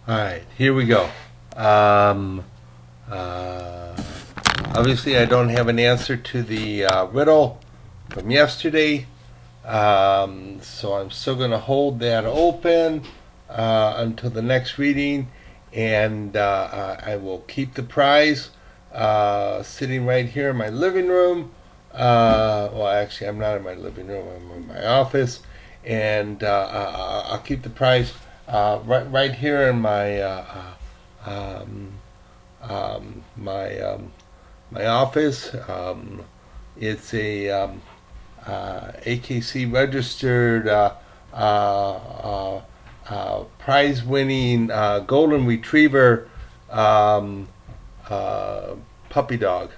All right, here we go. Uh, Obviously, I don't have an answer to the riddle from yesterday, so I'm still going to hold that open until the next reading, and I will keep the prize sitting right here in my living room. Well, actually, I'm not in my living room, I'm in my office, and I'll keep the prize right here in um, my office. It's a AKC registered prize-winning golden retriever um, puppy dog,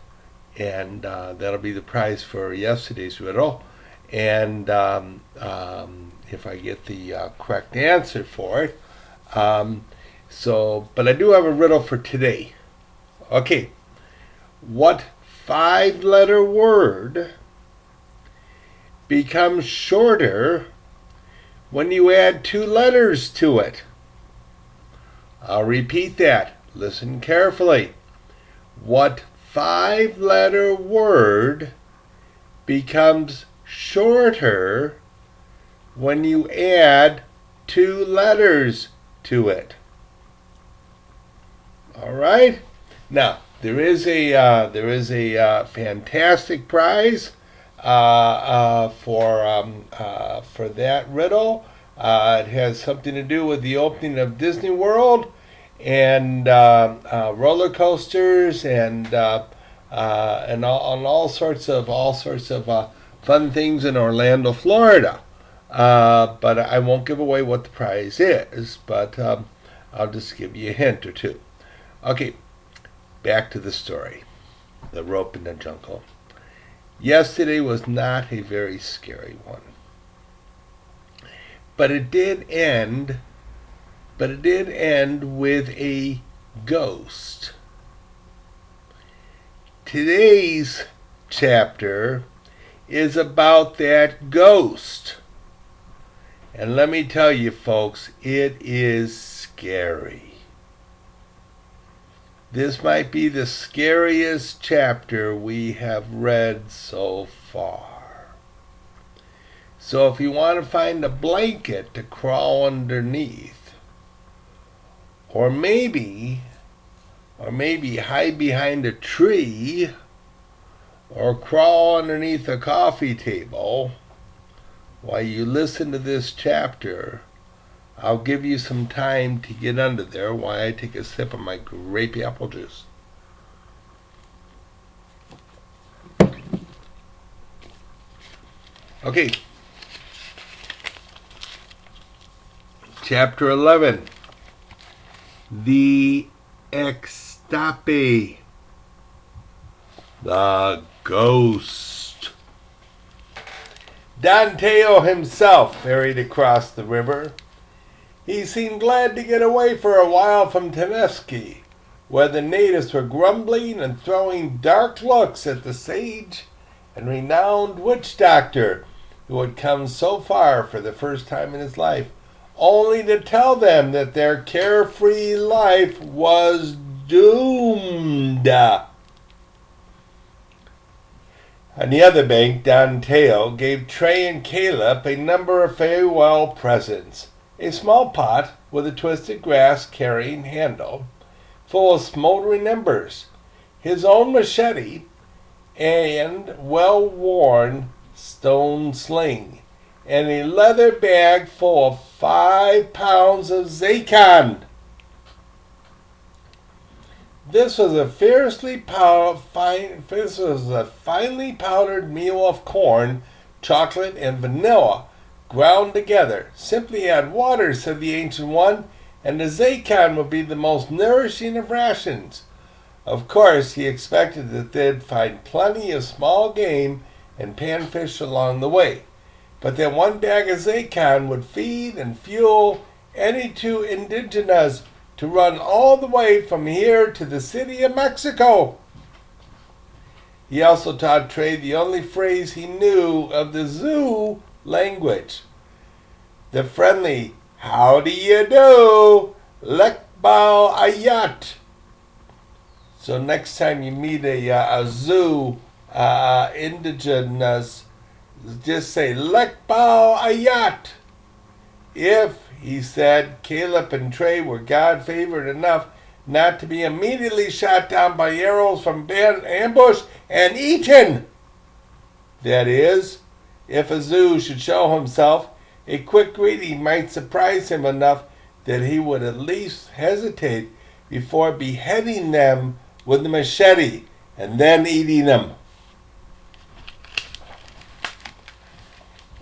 and that'll be the prize for yesterday's riddle. And if I get the correct answer for it, but I do have a riddle for today. Okay, what five-letter word becomes shorter when you add two letters to it? I'll repeat that. Listen carefully. What five-letter word becomes shorter when you add two letters to it? All right. Now there is a fantastic prize for that riddle. It has something to do with the opening of Disney World and roller coasters and all sorts of fun things in Orlando, Florida. But I won't give away what the prize is. But I'll just give you a hint or two. Okay, back to the story. The rope in the jungle. Yesterday was not a very scary one. But it did end with a ghost. Today's chapter is about that ghost. And let me tell you folks, it is scary. This might be the scariest chapter we have read so far. So if you want to find a blanket to crawl underneath, or maybe hide behind a tree, or crawl underneath a coffee table while you listen to this chapter, I'll give you some time to get under there while I take a sip of my grape apple juice. Okay. Chapter 11. The Extape. The Ghost. Don Teo himself ferried across the river. He seemed glad to get away for a while from Temesky, where the natives were grumbling and throwing dark looks at the sage and renowned witch doctor who had come so far for the first time in his life, only to tell them that their carefree life was doomed. On the other bank, Don Teo gave Trey and Caleb a number of farewell presents. A small pot with a twisted grass-carrying handle, full of smoldering embers, his own machete, and well-worn stone sling, and a leather bag full of 5 pounds of Zacon. This was a finely powdered meal of corn, chocolate, and vanilla, ground together. Simply add water, said the Ancient One, and the Zacon would be the most nourishing of rations. Of course, he expected that they'd find plenty of small game and panfish along the way, but that one bag of Zacon would feed and fuel any two indigenas to run all the way from here to the city of Mexico. He also taught Trey the only phrase he knew of the zoo language. The friendly, how do you do, bao ayat. So next time you meet a zoo indigenous, just say lek bao ayat. If, he said, Caleb and Trey were God-favored enough not to be immediately shot down by arrows from ambush and eaten. That is, if a zoo should show himself, a quick greeting might surprise him enough that he would at least hesitate before beheading them with the machete and then eating them.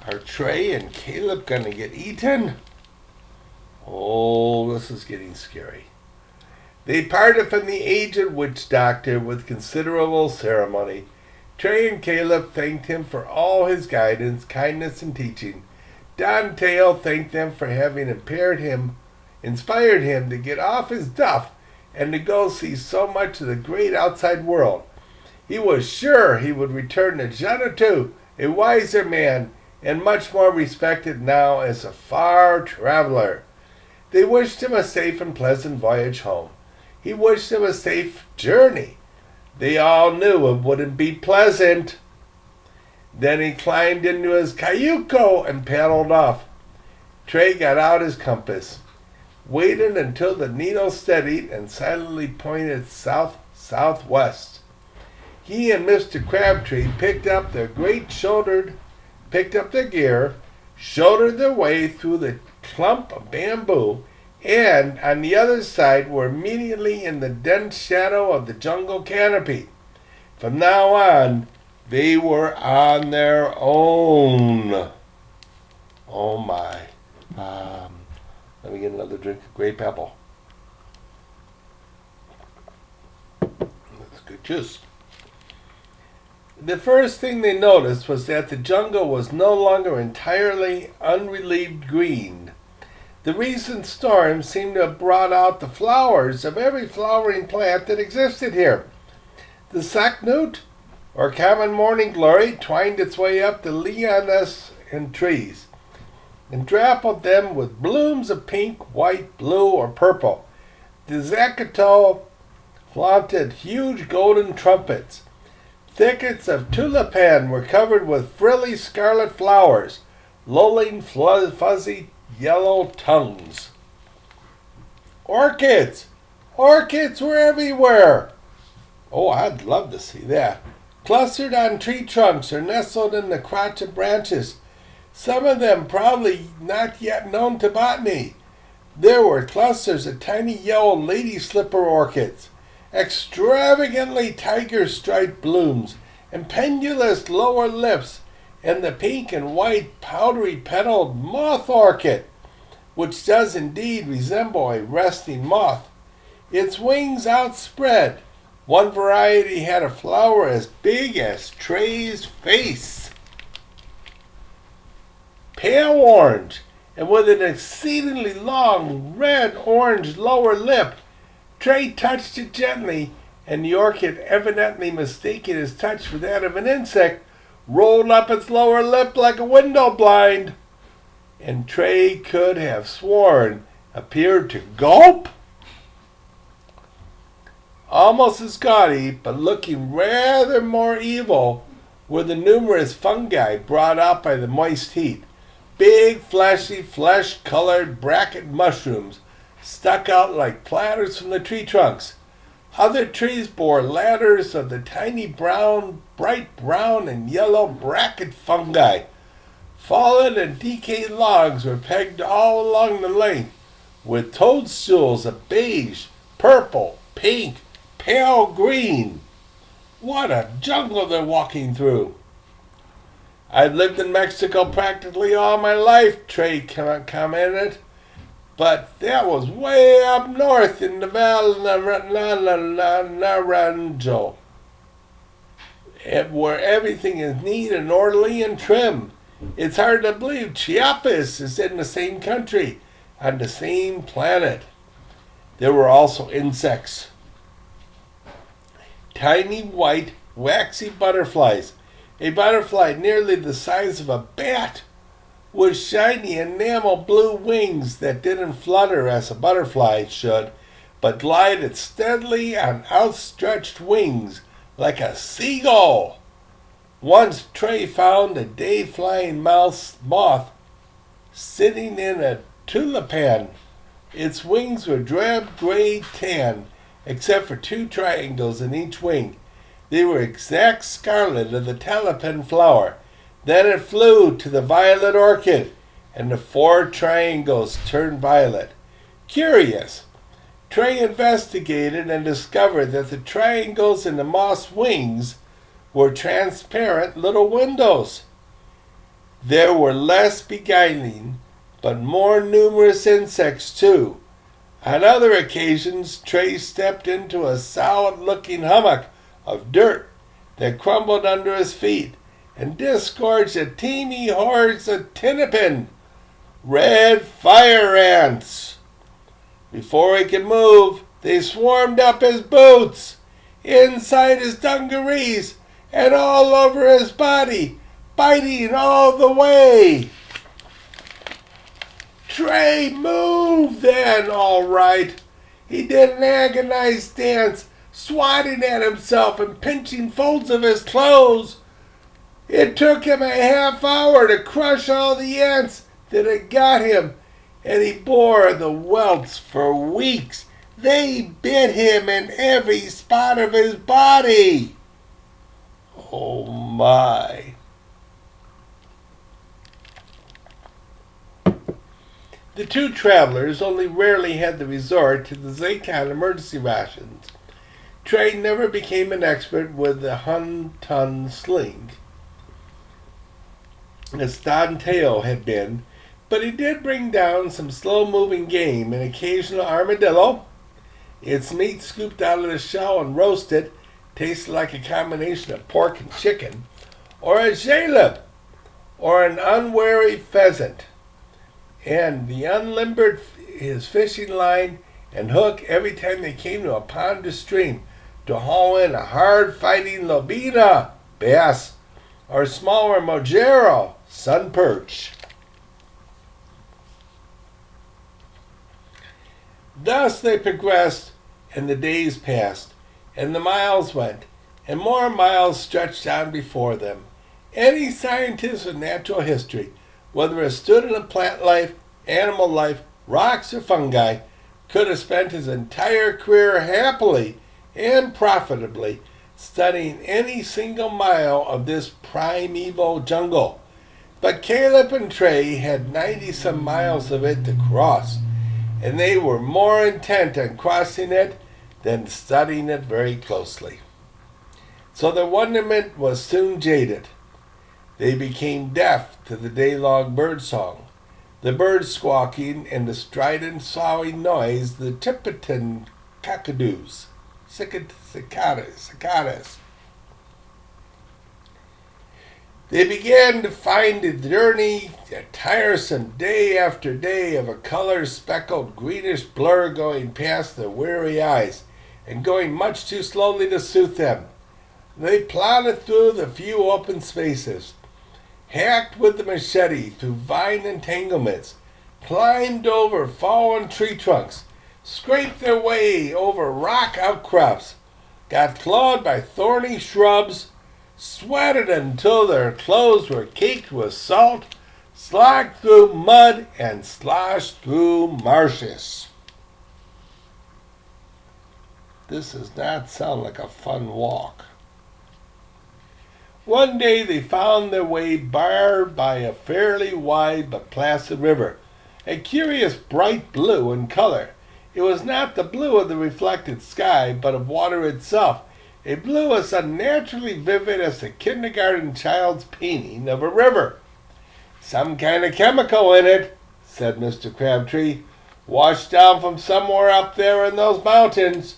Are Trey and Caleb gonna get eaten? Oh, this is getting scary. They parted from the aged witch doctor with considerable ceremony. Trey and Caleb thanked him for all his guidance, kindness, and teaching. Don Teo thanked them for having inspired him to get off his duff and to go see so much of the great outside world. He was sure he would return to Xanadu, a wiser man, and much more respected now as a far traveler. They wished him a safe and pleasant voyage home. He wished him a safe journey. They all knew it wouldn't be pleasant. Then he climbed into his cayuco and paddled off. Trey got out his compass, waited until the needle steadied, and silently pointed south-southwest. He and Mr. Crabtree picked up their gear, shouldered their way through the clump of bamboo, and on the other side were immediately in the dense shadow of the jungle canopy. From now on, they were on their own. Oh my. Let me get another drink of grape apple. That's good juice. The first thing they noticed was that the jungle was no longer entirely unrelieved green. The recent storm seemed to have brought out the flowers of every flowering plant that existed here. The sacknut, or common morning glory, twined its way up the lianas and trees, and dappled them with blooms of pink, white, blue, or purple. The zacatol flaunted huge golden trumpets. Thickets of tulipan were covered with frilly scarlet flowers, lolling fuzzy yellow tongues. Orchids! Orchids were everywhere! Oh, I'd love to see that. Clustered on tree trunks or nestled in the crotch of branches, some of them probably not yet known to botany. There were clusters of tiny yellow lady slipper orchids, extravagantly tiger-striped blooms, and pendulous lower lips, and the pink and white powdery-petaled moth orchid, which does indeed resemble a resting moth. Its wings outspread. One variety had a flower as big as Trey's face, pale orange, and with an exceedingly long red-orange lower lip. Trey touched it gently, and the orchid, evidently mistaking his touch for that of an insect, rolled up its lower lip like a window blind, and Trey could have sworn appeared to gulp. Almost as gaudy, but looking rather more evil, were the numerous fungi brought out by the moist heat. Big, fleshy, flesh-colored bracket mushrooms stuck out like platters from the tree trunks. Other trees bore ladders of the tiny bright brown and yellow bracket fungi. Fallen and decayed logs were pegged all along the length, with toadstools of beige, purple, pink, pale green. What a jungle they're walking through. I've lived in Mexico practically all my life, Trey commented, but that was way up north in the Val Naranjo, where everything is neat and orderly and trim. It's hard to believe Chiapas is in the same country, on the same planet. There were also insects. Tiny white, waxy butterflies. A butterfly nearly the size of a bat, with shiny enamel blue wings that didn't flutter as a butterfly should, but glided steadily on outstretched wings like a seagull. Once Trey found a day-flying moth sitting in a tulipan. Its wings were drab gray tan, except for 2 triangles in each wing. They were exact scarlet of the tulipan flower. Then it flew to the violet orchid, and the 4 triangles turned violet. Curious, Trey investigated and discovered that the triangles in the moth's wings were transparent little windows. There were less beguiling, but more numerous insects too. On other occasions, Trey stepped into a solid-looking hummock of dirt that crumbled under his feet and disgorged a teemy hordes of tinnipin, red fire ants. Before he could move, they swarmed up his boots, inside his dungarees, and all over his body, biting all the way. Trey moved then, all right. He did an agonized dance, swatting at himself and pinching folds of his clothes. It took him a half hour to crush all the ants that had got him, and he bore the welts for weeks. They bit him in every spot of his body. Oh my. The 2 travelers only rarely had to resort to the Zaycon emergency rations. Trey never became an expert with the Hun-Tun sling, as Don Teo had been, but he did bring down some slow-moving game, an occasional armadillo. Its meat scooped out of the shell and roasted tasted like a combination of pork and chicken, or a jaleb, or an unwary pheasant. And the unlimbered his fishing line and hook every time they came to a pond or stream to haul in a hard-fighting lobina, bass, or smaller mojero, sun perch. Thus they progressed, and the days passed, and the miles went, and more miles stretched on before them. Any scientist with natural history, whether a student of plant life, animal life, rocks, or fungi, could have spent his entire career happily and profitably studying any single mile of this primeval jungle. But Caleb and Trey had 90-some miles of it to cross, and they were more intent on crossing it than studying it very closely. So their wonderment was soon jaded. They became deaf to the day-long birdsong, the birds squawking, and the strident, soughing noise the Tibetan cockadoos, cicadas. They began to find the journey tiresome day after day of a color-speckled greenish blur going past their weary eyes and going much too slowly to suit them. They plodded through the few open spaces, hacked with the machete through vine entanglements, climbed over fallen tree trunks, scraped their way over rock outcrops, got clawed by thorny shrubs, sweated until their clothes were caked with salt, slogged through mud, and sloshed through marshes. This does not sound like a fun walk. One day they found their way barred by a fairly wide but placid river, a curious bright blue in color. It was not the blue of the reflected sky, but of water itself, a blue as unnaturally vivid as a kindergarten child's painting of a river. "Some kind of chemical in it," said Mr. Crabtree, "washed down from somewhere up there in those mountains."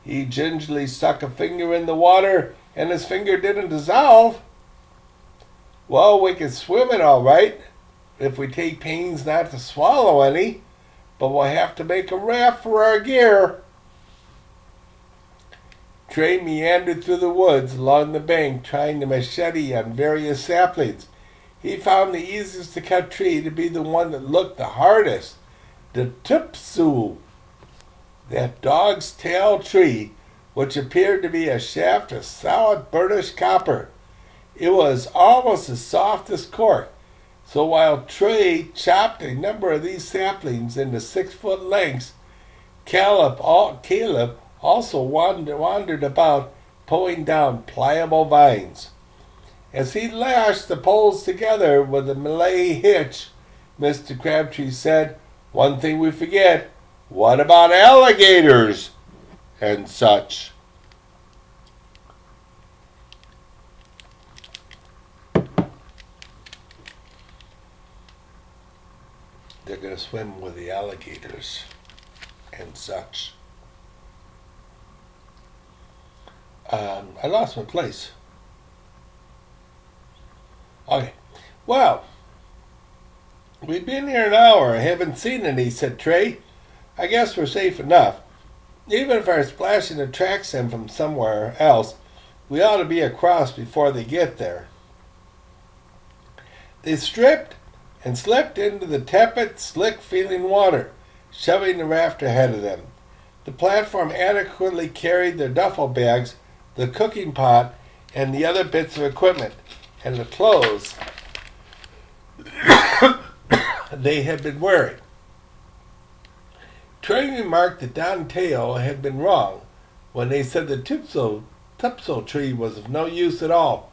He gingerly stuck a finger in the water, and his finger didn't dissolve. "Well, we can swim it all right, if we take pains not to swallow any, but we'll have to make a raft for our gear." Trey meandered through the woods along the bank, trying the machete on various saplings. He found the easiest to cut tree to be the one that looked the hardest, the tupsu. that dog's tail tree, which appeared to be a shaft of solid burnished copper. It was almost as soft as cork. So while Trey chopped a number of these saplings into 6-foot lengths, Caleb also wandered about, pulling down pliable vines. As he lashed the poles together with a Malay hitch, Mr. Crabtree said, "One thing we forget. What about alligators and such?" They're going to swim with the alligators and such. I lost my place. Okay. Well, we've been here an hour. I haven't seen any, said Trey. I guess we're safe enough. Even if our splashing attracts them from somewhere else, we ought to be across before they get there. They stripped and slipped into the tepid, slick-feeling water, shoving the raft ahead of them. The platform adequately carried their duffel bags, the cooking pot, and the other bits of equipment, and the clothes they had been wearing. Trey remarked that Don Teo had been wrong when they said the tupso tree was of no use at all.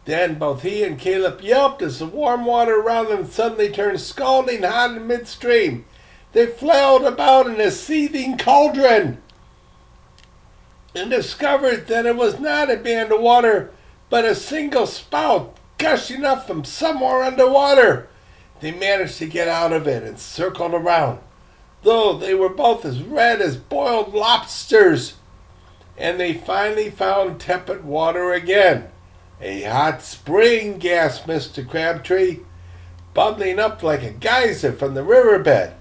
Then both he and Caleb yelped as the warm water around them suddenly turned scalding hot in midstream. They flailed about in a seething cauldron and discovered that it was not a band of water, but a single spout gushing up from somewhere underwater. They managed to get out of it and circled around, though they were both as red as boiled lobsters. And they finally found tepid water again. "A hot spring," gasped Mr. Crabtree, bubbling up like a geyser from the riverbed.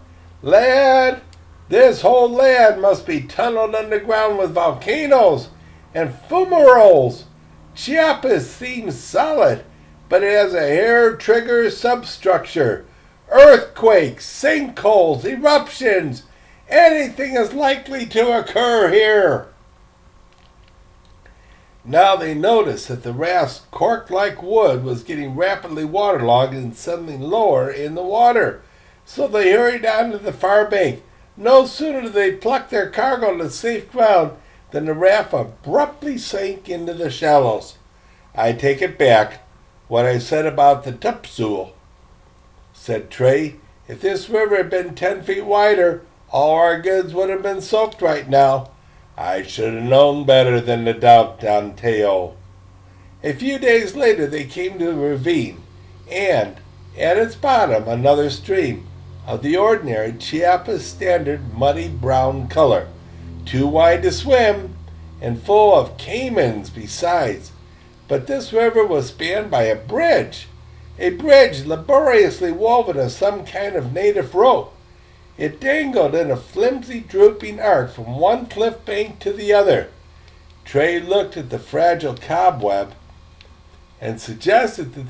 "Lad, this whole land must be tunneled underground with volcanoes and fumaroles. Chiapas seems solid, but it has a hair-trigger substructure. Earthquakes, sinkholes, eruptions, anything is likely to occur here." Now they noticed that the raft's cork-like wood was getting rapidly waterlogged and settling lower in the water, so they hurried down to the far bank. No sooner did they pluck their cargo to safe ground than the raft abruptly sank into the shallows. "I take it back, what I said about the tupso," said Trey. "If this river had been 10 feet wider, all our goods would have been soaked right now. I should have known better than to doubt Don Teo." A few days later they came to a ravine, and at its bottom another stream, of the ordinary Chiapas standard muddy brown color, too wide to swim, and full of caimans besides. But this river was spanned by a bridge laboriously woven of some kind of native rope. It dangled in a flimsy, drooping arc from one cliff bank to the other. Trey looked at the fragile cobweb and suggested that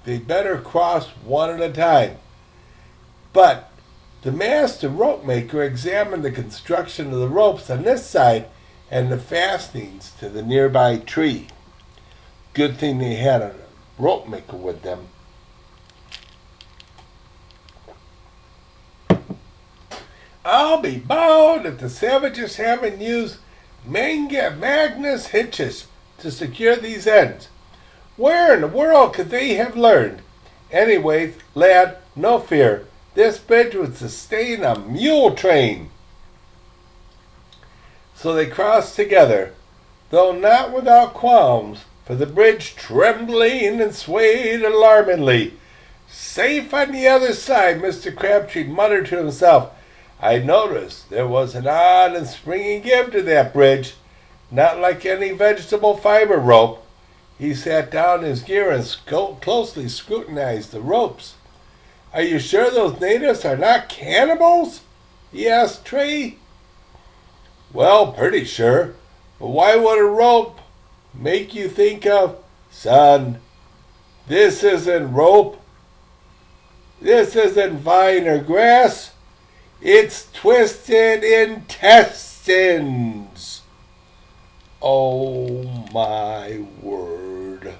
they better cross one at a time. But the master rope maker examined the construction of the ropes on this side and the fastenings to the nearby tree. Good thing they had a rope maker with them. "I'll be bound if the savages haven't used Magnus hitches to secure these ends. Where in the world could they have learned? Anyways, lad, no fear. This bridge would sustain a mule train." So they crossed together, though not without qualms, for the bridge trembling and swayed alarmingly. Safe on the other side, Mr. Crabtree muttered to himself. "I noticed there was an odd and springy give to that bridge, not like any vegetable fiber rope." He sat down in his gear and closely scrutinized the ropes. "Are you sure those natives are not cannibals?" he asked Trey. "Well, pretty sure. But why would a rope make you think of—" "Son, this isn't rope. This isn't vine or grass. its twisted intestines. Oh my word.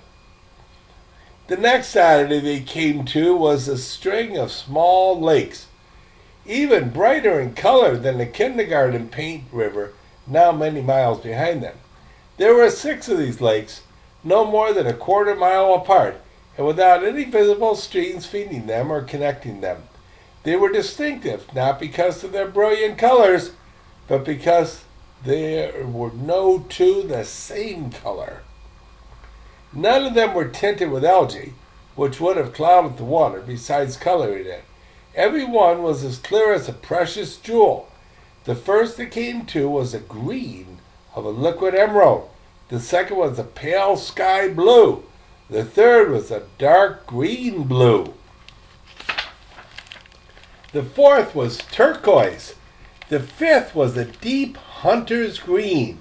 The next Saturday they came to was a string of small lakes, even brighter in color than the kindergarten paint river, now many miles behind them. There were 6 of these lakes, no more than a quarter mile apart, and without any visible streams feeding them or connecting them. They were distinctive, not because of their brilliant colors, but because there were no two the same color. None of them were tinted with algae, which would have clouded the water, besides coloring it. Every one was as clear as a precious jewel. The first that came to was a green of a liquid emerald. The second was a pale sky blue. The third was a dark green blue. The fourth was turquoise. The fifth was a deep hunter's green.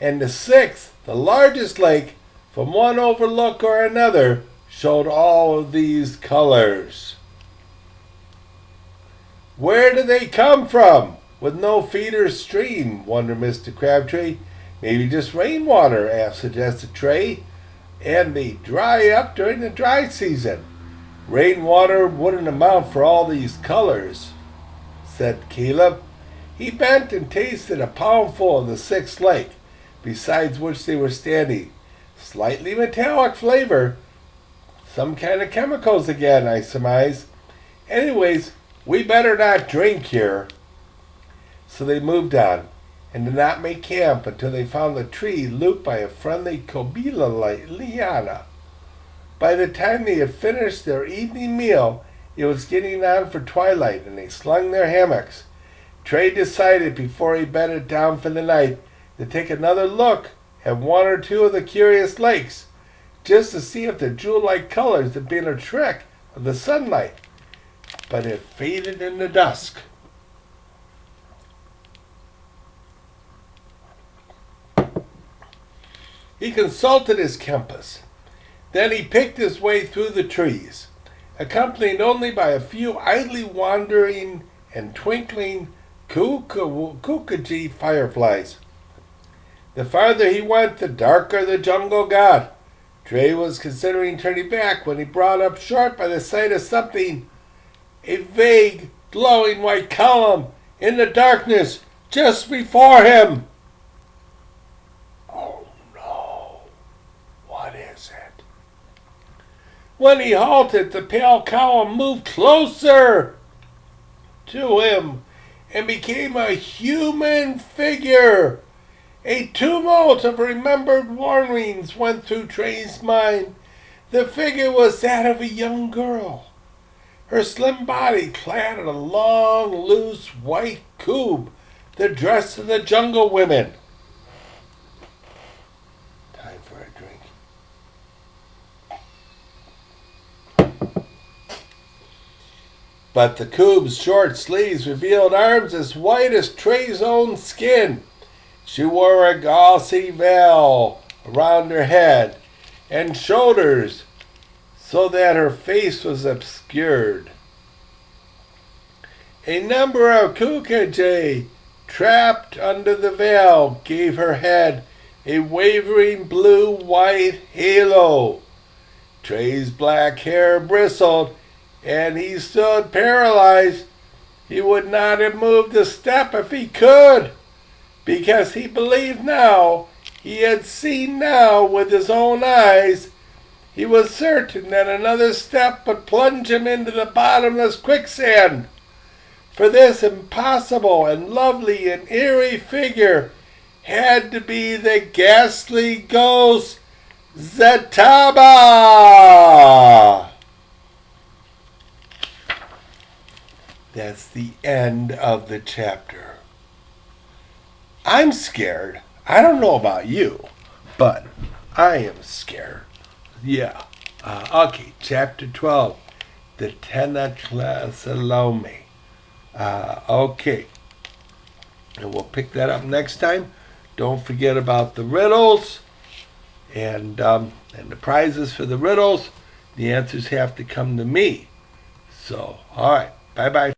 And the sixth, the largest lake, from one overlook or another, showed all of these colors. Where do they come from? With no feeder stream, wondered Mr. Crabtree. Maybe just rainwater, suggested Trey. And they dry up during the dry season. Rainwater wouldn't amount for all these colors, said Caleb. He bent and tasted a poundful of the sixth lake, beside which they were standing. Slightly metallic flavor. Some kind of chemicals again, I surmise. Anyways, we better not drink here. So they moved on, and did not make camp until they found the tree looped by a friendly cobila liana. By the time they had finished their evening meal, it was getting on for twilight, and they slung their hammocks. Trey decided before he bedded down for the night to take another look at one or two of the curious lakes, just to see if the jewel-like colors had been a trick of the sunlight. But it faded in the dusk. He consulted his compass. Then he picked his way through the trees, accompanied only by a few idly wandering and twinkling kukaji fireflies. The farther he went, the darker the jungle got. Trey was considering turning back when he brought up short by the sight of something, a vague, glowing white column in the darkness just before him. Oh no, what is it? When he halted, the pale column moved closer to him and became a human figure. A tumult of remembered warnings went through Trey's mind. The figure was that of a young girl, her slim body clad in a long, loose white koob, the dress of the jungle women. Time for a drink. But the koob's short sleeves revealed arms as white as Trey's own skin. She wore a gauzy veil around her head and shoulders so that her face was obscured. A number of kukaji trapped under the veil gave her head a wavering blue-white halo. Trey's black hair bristled, and he stood paralyzed. He would not have moved a step if he could, because he believed now, he had seen now with his own eyes. He was certain that another step would plunge him into the bottomless quicksand. For this impossible and lovely and eerie figure had to be the ghastly ghost Zataba. That's the end of the chapter. I'm scared. I don't know about you, but I am scared. Yeah. Okay, chapter 12, the Tenochtitlan. Okay. And we'll pick that up next time. Don't forget about the riddles and the prizes for the riddles. The answers have to come to me. So, all right. Bye-bye.